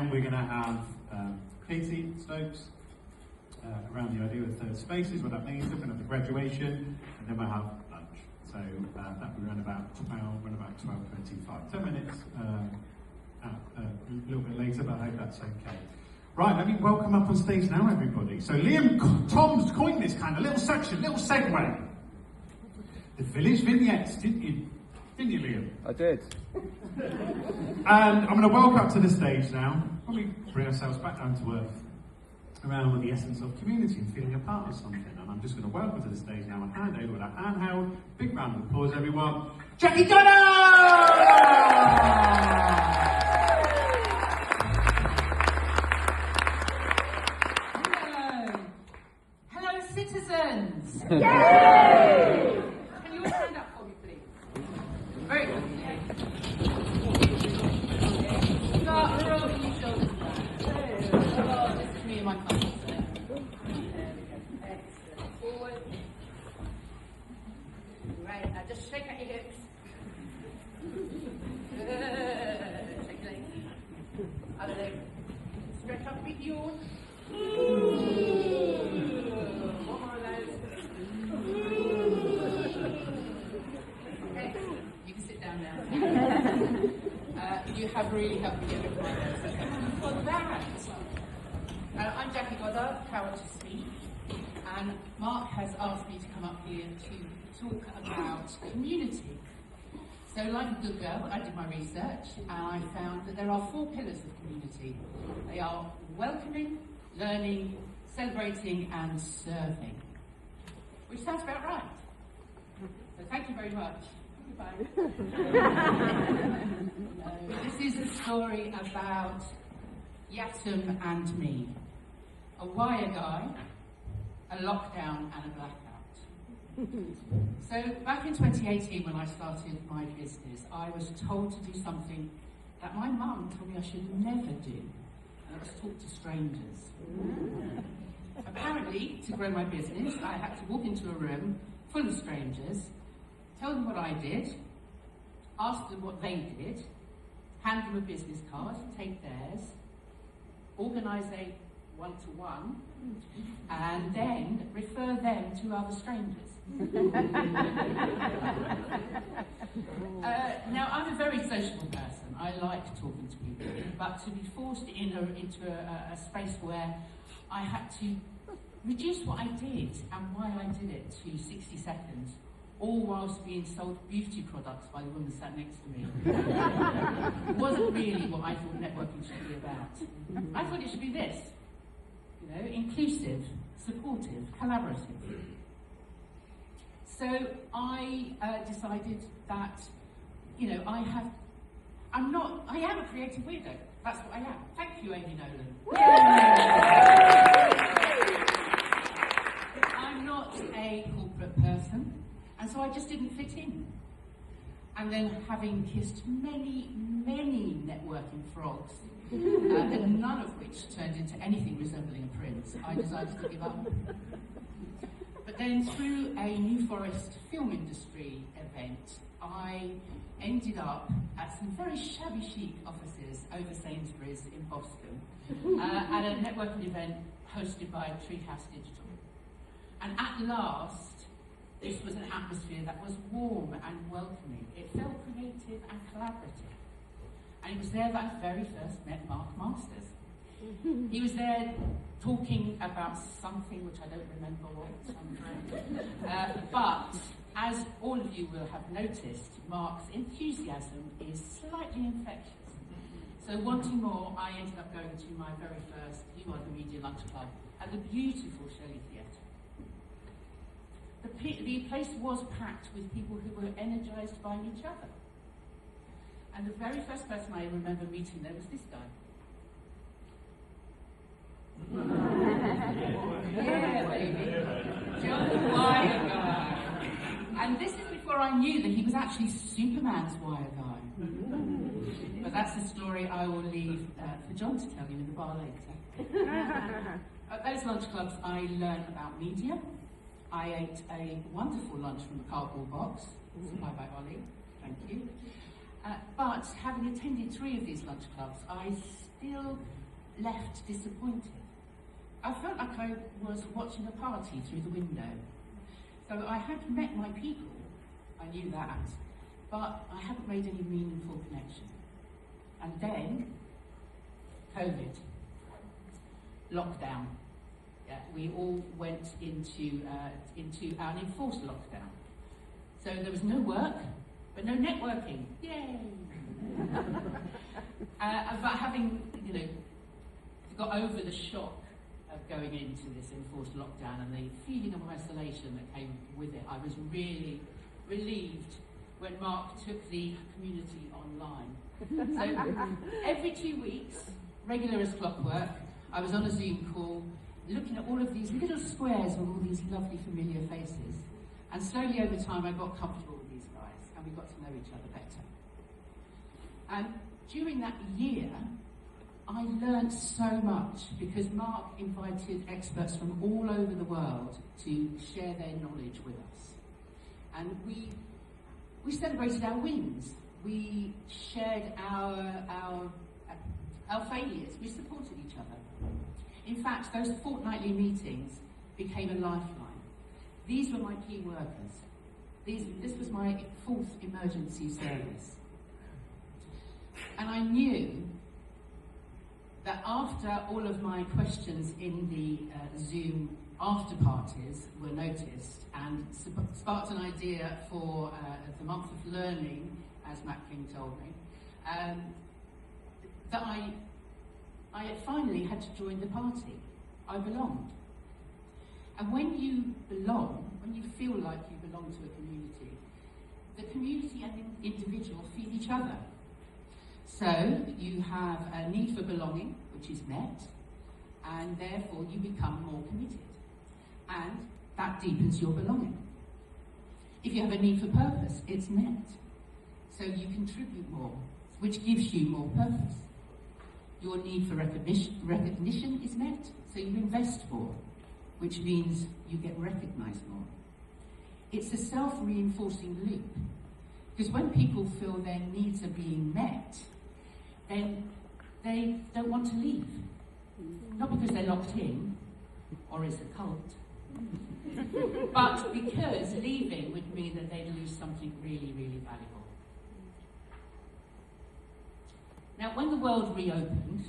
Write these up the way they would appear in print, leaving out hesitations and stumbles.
then we're going to have Katie Stokes around the idea of third spaces, what that means. We're going to have the graduation, and then we'll have lunch. So that will run about 12:25. 10 minutes a little bit later, but I hope that's okay. Right, let me welcome up on stage now, everybody. So Tom's coined this kind of little section, little segue. The village vignettes, didn't you, Liam? I did. And I'm going to welcome up to the stage now. Probably bring ourselves back down to earth around the essence of community and feeling a part of something. And I'm just going to welcome to the stage now and hand over with a handheld. Big round of applause, everyone. Jackie Gunner! Citizens! Yay! Can you all stand up for me, please? Very good. Start rolling your shoulders back. Oh, this is me and my cousins. There we go. Excellent. Forward. Right, now just shake out your hips. Shake your legs. Other leg. Stretch up, big yawn. You can sit down now. You have really helped me get rid of my nose. For that, I'm Jackie Goddard, Power to Speak, and Mark has asked me to come up here to talk about community. So, like a good girl, I did my research and I found that there are 4 pillars of community. They are welcoming, learning, celebrating and serving. Which sounds about right. So thank you very much. Goodbye. This is a story about Yatum and me. A wire guy, a lockdown and a blackout. So back in 2018 when I started my business, I was told to do something that my mum told me I should never do. And that was talk to strangers. Apparently, to grow my business, I had to walk into a room full of strangers, tell them what I did, ask them what they did, hand them a business card, take theirs, organise a one-to-one, and then refer them to other strangers. Now, I'm a very sociable person. I like talking to people, but to be forced into a space where I had to reduce what I did and why I did it to 60 seconds, all whilst being sold beauty products by the woman sat next to me. It wasn't really what I thought networking should be about. I thought it should be this, inclusive, supportive, collaborative. So I decided that, I am a creative weirdo. That's what I am. Thank you, Amy Nolan. I'm not a corporate person, and so I just didn't fit in. And then, having kissed many, many networking frogs, and none of which turned into anything resembling a prince, I decided to give up. But then, through a New Forest film industry event, I ended up at some very shabby chic offices over Sainsbury's in Boston at a networking event hosted by Treehouse Digital. And at last, this was an atmosphere that was warm and welcoming. It felt creative and collaborative. And it was there that I very first met Mark Masters. He was there talking about something which I don't remember what, but as all of you will have noticed, Mark's enthusiasm is slightly infectious. So wanting more, I ended up going to my very first You Are the Media Lunch Club at the beautiful Shelley Theatre. The place was packed with people who were energised by each other. And the very first person I remember meeting there was this guy. Yeah, baby. John Wire Guy. And this is before I knew that he was actually Superman's wire guy. But that's a story I will leave for John to tell you in the bar later. At those lunch clubs, I learned about media. I ate a wonderful lunch from a cardboard box, supplied by Ollie. Thank you. But having attended 3 of these lunch clubs, I still left disappointed. I felt like I was watching a party through the window. So I had met my people, I knew that, but I hadn't made any meaningful connection. And then, COVID, lockdown. Yeah, we all went into an enforced lockdown. So there was no work, but no networking. Yay! But having, got over the shock of going into this enforced lockdown and the feeling of isolation that came with it, I was really relieved when Mark took the community online. So every 2 weeks, regular as clockwork, I was on a Zoom call, looking at all of these little squares with all these lovely familiar faces. And slowly over time I got comfortable with these guys and we got to know each other better. And during that year, I learned so much because Mark invited experts from all over the world to share their knowledge with us. And we celebrated our wins. We shared our failures. We supported each other. In fact, those fortnightly meetings became a lifeline. These were my key workers. This was my 4th emergency service. And I knew that after all of my questions in the Zoom after parties were noticed and sparked an idea for the month of learning, as Matt King told me, that I finally had to join the party. I belonged. And when you belong, when you feel like you belong to a community, the community and the individual feed each other. So you have a need for belonging, which is met, and therefore you become more committed. And that deepens your belonging. If you have a need for purpose, it's met. So you contribute more, which gives you more purpose. Your need for recognition is met, so you invest more, which means you get recognised more. It's a self-reinforcing loop, because when people feel their needs are being met, then they don't want to leave. Not because they're locked in, or it's a cult, but because leaving would mean that they'd lose something really, really valuable. Now, when the world reopened,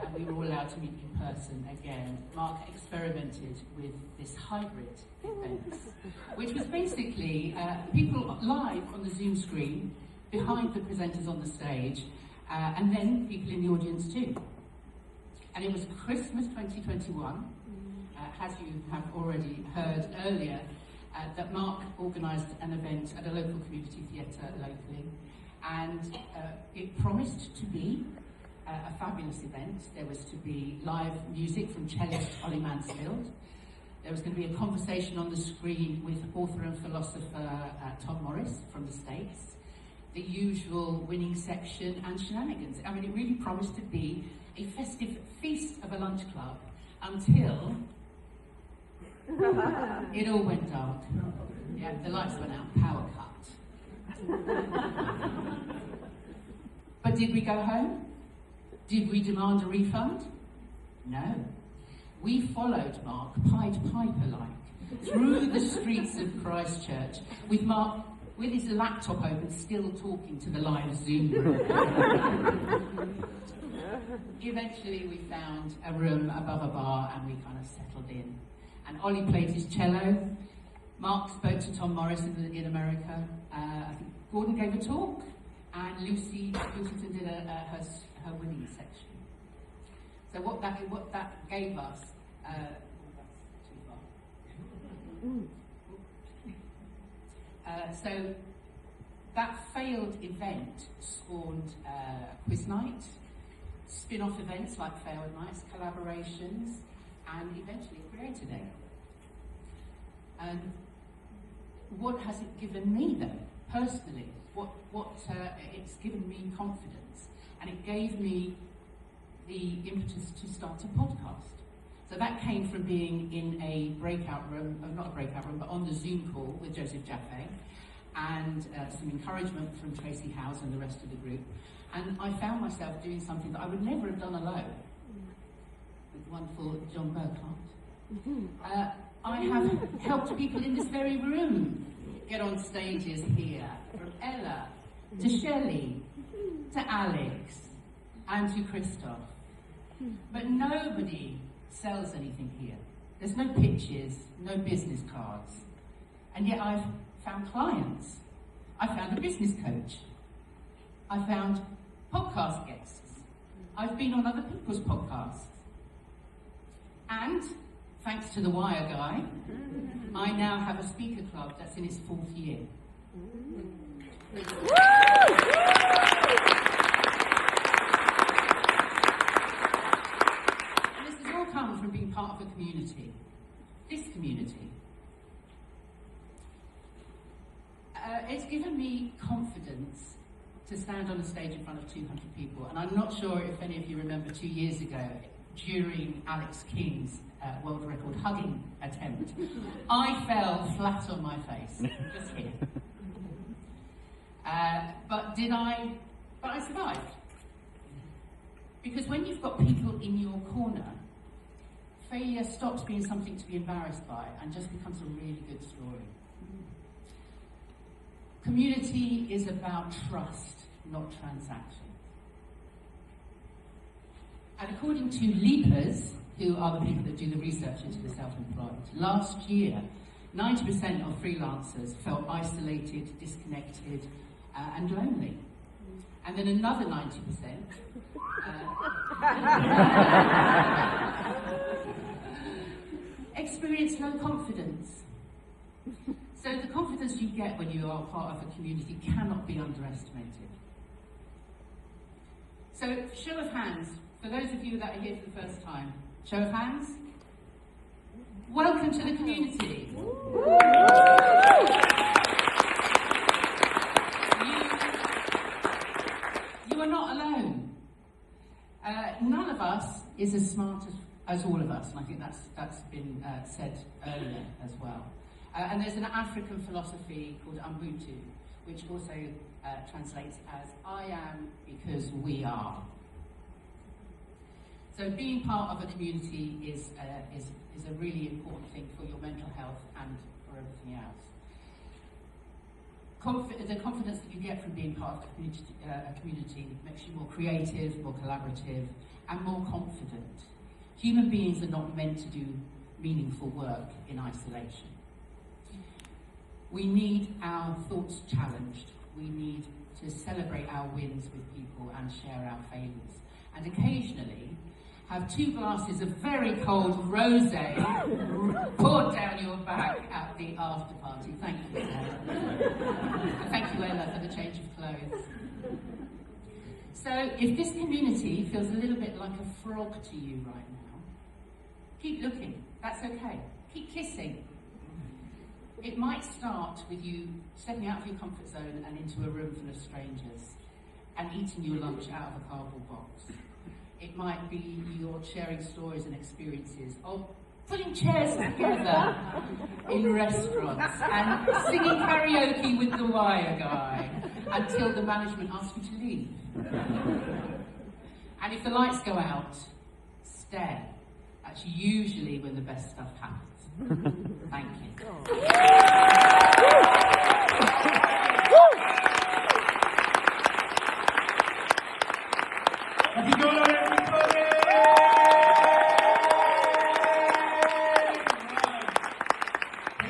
and we were all allowed to meet in person again, Mark experimented with this hybrid event, which was basically people live on the Zoom screen, behind the presenters on the stage, and then people in the audience too. And it was Christmas 2021, as you have already heard earlier, that Mark organised an event at a local community theatre locally, and it promised to be a fabulous event. There was to be live music from cellist Ollie Mansfield. There was going to be a conversation on the screen with author and philosopher Tom Morris from the States, the usual winning section and shenanigans. I mean, it really promised to be a festive feast of a lunch club until it all went dark. Yeah, the lights went out, power cut. But did we go home? Did we demand a refund? No. We followed Mark, Pied Piper-like, through the streets of Christchurch, with Mark with his laptop open, still talking to the live Zoom room. Eventually we found a room above a bar and we kind of settled in. And Ollie played his cello. Mark spoke to Tom Morris in America. I think Gordon gave a talk, and Lucy Whittington did her winning section. So what that gave us, so that failed event spawned quiz night, spin-off events like failed nights, collaborations, and eventually Creator Day. And what has it given me though, personally? It's given me confidence, and it gave me the impetus to start a podcast. So that came from being in a breakout room, not a breakout room, but on the Zoom call with Joseph Jaffe, and some encouragement from Tracy Howes and the rest of the group. And I found myself doing something that I would never have done alone, with the wonderful John Burkhardt. I have helped people in this very room get on stages here, from Ella to Shelley to Alex and to Christoph. But nobody sells anything here. There's no pitches, no business cards. And yet I've found clients. I found a business coach. I found podcast guests. I've been on other people's podcasts. And, thanks to the Wire Guy, I now have a speaker club that's in its 4th year. And this has all come from being part of a community. This community. It's given me confidence to stand on a stage in front of 200 people. And I'm not sure if any of you remember 2 years ago, during Alex King's world record hugging attempt, I fell flat on my face, just here. But I survived. Because when you've got people in your corner, failure stops being something to be embarrassed by and just becomes a really good story. Community is about trust, not transaction. And according to LEAPers, who are the people that do the research into the self-employed, last year, 90% of freelancers felt isolated, disconnected, and lonely. And then another 90% experienced low confidence. So the confidence you get when you are part of a community cannot be underestimated. So, show of hands, for those of you that are here for the first time, show of hands. Welcome to the community. You are not alone. None of us is as smart as all of us, and I think that's been said earlier as well. And there's an African philosophy called Ubuntu, which also translates as I am because we are. So being part of a community is a really important thing for your mental health and for everything else. The confidence that you get from being part of a community makes you more creative, more collaborative, and more confident. Human beings are not meant to do meaningful work in isolation. We need our thoughts challenged. We need to celebrate our wins with people and share our failures. And occasionally, have 2 glasses of very cold rosé poured down your back at the after party. Thank you, Sarah. And thank you, Ella, for the change of clothes. So, if this community feels a little bit like a frog to you right now, keep looking. That's okay. Keep kissing. It might start with you stepping out of your comfort zone and into a room full of strangers and eating your lunch out of a cardboard box. It might be you're sharing stories and experiences of putting chairs together in restaurants and singing karaoke with the Wire Guy until the management asks you to leave. And if the lights go out, stay. That's usually when the best stuff happens. Thank you.